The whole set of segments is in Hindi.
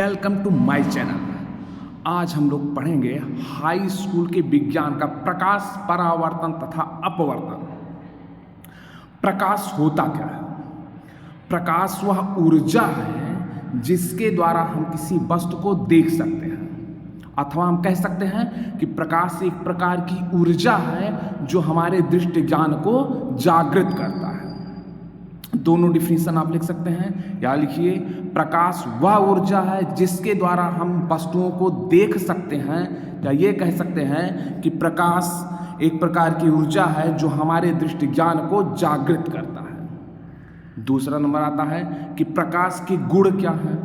Welcome to my channel. आज हम लोग पढ़ेंगे हाई स्कूल के विज्ञान का प्रकाश, परावर्तन तथा अपवर्तन। प्रकाश होता क्या है? प्रकाश वह ऊर्जा है जिसके द्वारा हम किसी वस्तु को देख सकते हैं, अथवा हम कह सकते हैं कि प्रकाश एक प्रकार की ऊर्जा है जो हमारे दृष्टि ज्ञान को जागृत करता है। दोनों डिफिनीशन आप लिख सकते हैं। या लिखिए, प्रकाश वह ऊर्जा है जिसके द्वारा हम वस्तुओं को देख सकते हैं, या ये कह सकते हैं कि प्रकाश एक प्रकार की ऊर्जा है जो हमारे दृष्टि ज्ञान को जागृत करता है। दूसरा नंबर आता है कि प्रकाश के गुण क्या हैं।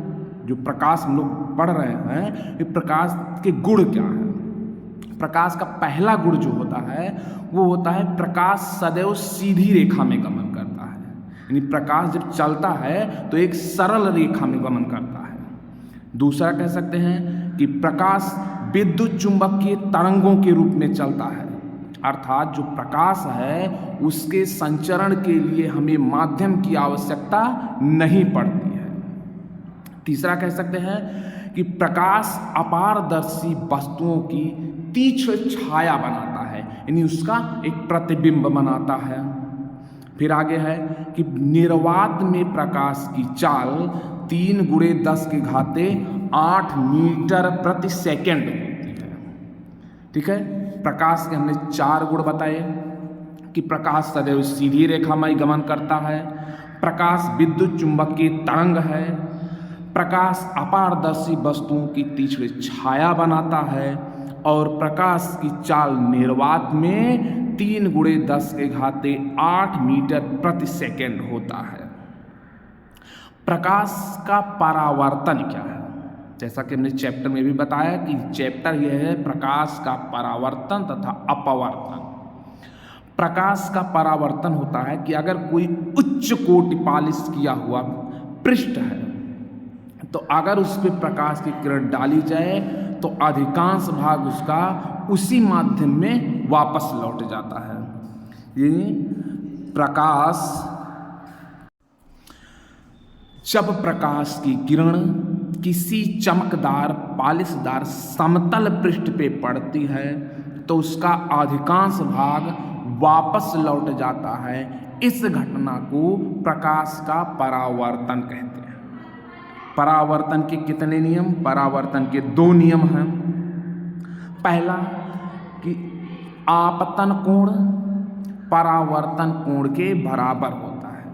जो प्रकाश हम लोग पढ़ रहे हैं, ये प्रकाश के गुण क्या हैं। प्रकाश का पहला गुण जो होता है वो होता है प्रकाश सदैव सीधी रेखा में गमन करता है। यानी प्रकाश जब चलता है तो एक सरल रेखा में गमन करता है। दूसरा कह सकते हैं कि प्रकाश विद्युत चुंबकीय तरंगों के रूप में चलता है, अर्थात जो प्रकाश है उसके संचरण के लिए हमें माध्यम की आवश्यकता नहीं पड़ती है। तीसरा कह सकते हैं कि प्रकाश अपारदर्शी वस्तुओं की तीक्ष्ण छाया बनाता है, यानी उसका एक प्रतिबिंब बनाता है। फिर आगे है कि निर्वात में प्रकाश की चाल 3 × 10⁸ मीटर प्रति सेकंड होती है। ठीक है, प्रकाश के हमने 4 गुण बताए कि प्रकाश सदैव सीधी रेखा में गमन करता है, प्रकाश विद्युत चुंबकीय तरंग है, प्रकाश अपारदर्शी वस्तुओं की तीक्ष्ण छाया बनाता है, और प्रकाश की चाल निर्वात में 3 × 10⁸ मीटर प्रति सेकंड होता है। प्रकाश का परावर्तन क्या है? जैसा कि हमने चैप्टर में भी बताया कि चैप्टर यह है प्रकाश का परावर्तन तथा अपवर्तन। प्रकाश का परावर्तन होता है कि अगर कोई उच्च कोटि पालिश किया हुआ पृष्ठ है तो अगर उस पर प्रकाश की किरण डाली जाए तो अधिकांश भाग उसका उसी माध्यम में वापस लौट जाता है। ये प्रकाश जब प्रकाश की किरण किसी चमकदार पालिशदार समतल पृष्ठ पे पड़ती है तो उसका अधिकांश भाग वापस लौट जाता है। इस घटना को प्रकाश का परावर्तन कहते हैं। परावर्तन के कितने नियम? परावर्तन के 2 नियम हैं। पहला कि आपतन कोण परावर्तन कोण के बराबर होता है।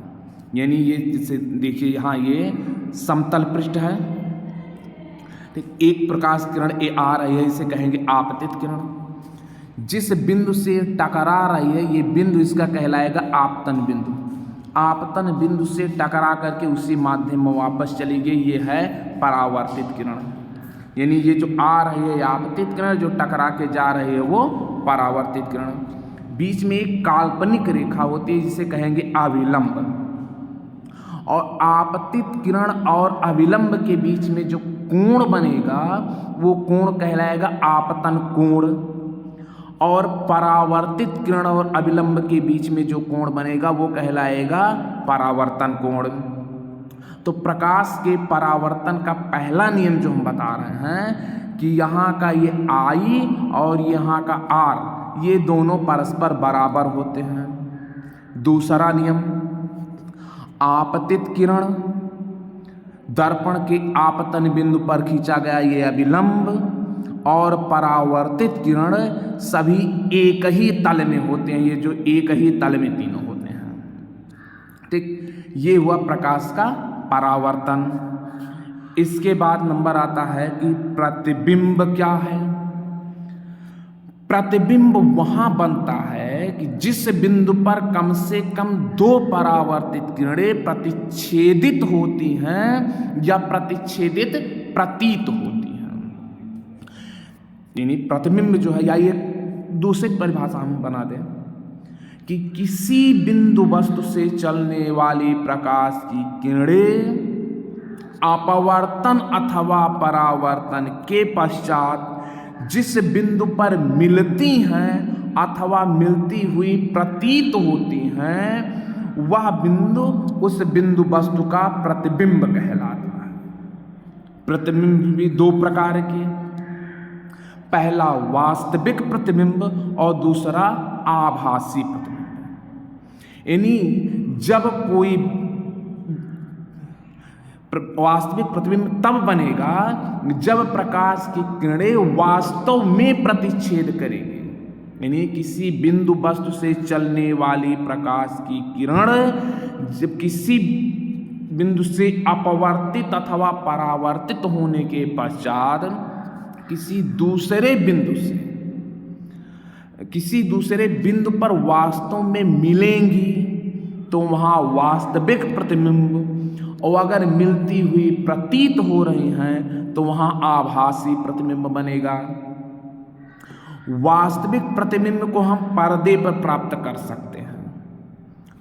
यानी ये जैसे देखिए, यहाँ ये समतल पृष्ठ है, ठीक, एक प्रकाश किरण ए आ रही है, इसे कहेंगे आपतित किरण। जिस बिंदु से टकरा रही है ये बिंदु इसका कहलाएगा आपतन बिंदु। आपतन बिंदु से टकरा करके उसी माध्यम में वापस चली गई, ये है परावर्तित किरण। यानी ये जो आ रही है आपतित किरण, जो टकरा के जा रही है वो परावर्तित किरण। बीच में एक काल्पनिक रेखा होती है जिसे कहेंगे अभिलंब, और आपतित किरण और अभिलंब के बीच में जो कोण बनेगा वो कोण कहलाएगा आपतन कोण, और परावर्तित किरण और अभिलंब के बीच में जो कोण बनेगा वो कहलाएगा परावर्तन कोण। तो प्रकाश के परावर्तन का पहला नियम जो हम बता रहे हैं कि यहाँ का ये I और यहाँ का R, ये दोनों परस्पर बराबर होते हैं। दूसरा नियम, आपतित किरण दर्पण के आपतन बिंदु पर खींचा गया ये अभिलंब, और परावर्तित किरण सभी एक ही तल में होते हैं। ये जो एक ही तल में तीनों होते हैं। ठीक, ये हुआ प्रकाश का परावर्तन। इसके बाद नंबर आता है कि प्रतिबिंब क्या है। प्रतिबिंब वहां बनता है कि जिस बिंदु पर कम से कम 2 परावर्तित किरणें प्रतिच्छेदित होती हैं या प्रतिच्छेदित प्रतीत होती हैं। यानी प्रतिबिंब जो है, या ये दूसरी परिभाषा हम बना दें कि किसी बिंदु वस्तु से चलने वाली प्रकाश की किरणें अपवर्तन अथवा परावर्तन के पश्चात जिस बिंदु पर मिलती हैं अथवा मिलती हुई प्रतीत होती हैं वह बिंदु उस बिंदु वस्तु का प्रतिबिंब कहलाता है। प्रतिबिंब भी दो प्रकार के, पहला वास्तविक प्रतिबिंब और दूसरा आभासी प्रतिबिंब। यानी जब कोई वास्तविक प्रतिबिंब तब बनेगा जब प्रकाश की किरणें वास्तव में प्रतिच्छेद करेंगे। यानी किसी बिंदु वस्तु से चलने वाली प्रकाश की किरण जब किसी बिंदु से अपवर्तित अथवा परावर्तित होने के पश्चात किसी दूसरे बिंदु पर वास्तव में मिलेंगी तो वहाँ वास्तविक प्रतिबिंब, और अगर मिलती हुई प्रतीत हो रही हैं तो वहाँ आभासी प्रतिबिंब बनेगा। वास्तविक प्रतिबिंब को हम पर्दे पर प्राप्त कर सकते हैं,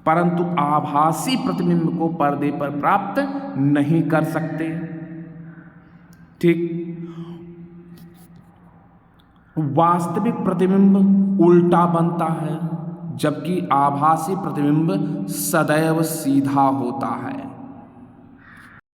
परंतु आभासी प्रतिबिंब को पर्दे पर प्राप्त नहीं कर सकते। ठीक, वास्तविक प्रतिबिंब उल्टा बनता है जबकि आभासी प्रतिबिंब सदैव सीधा होता है।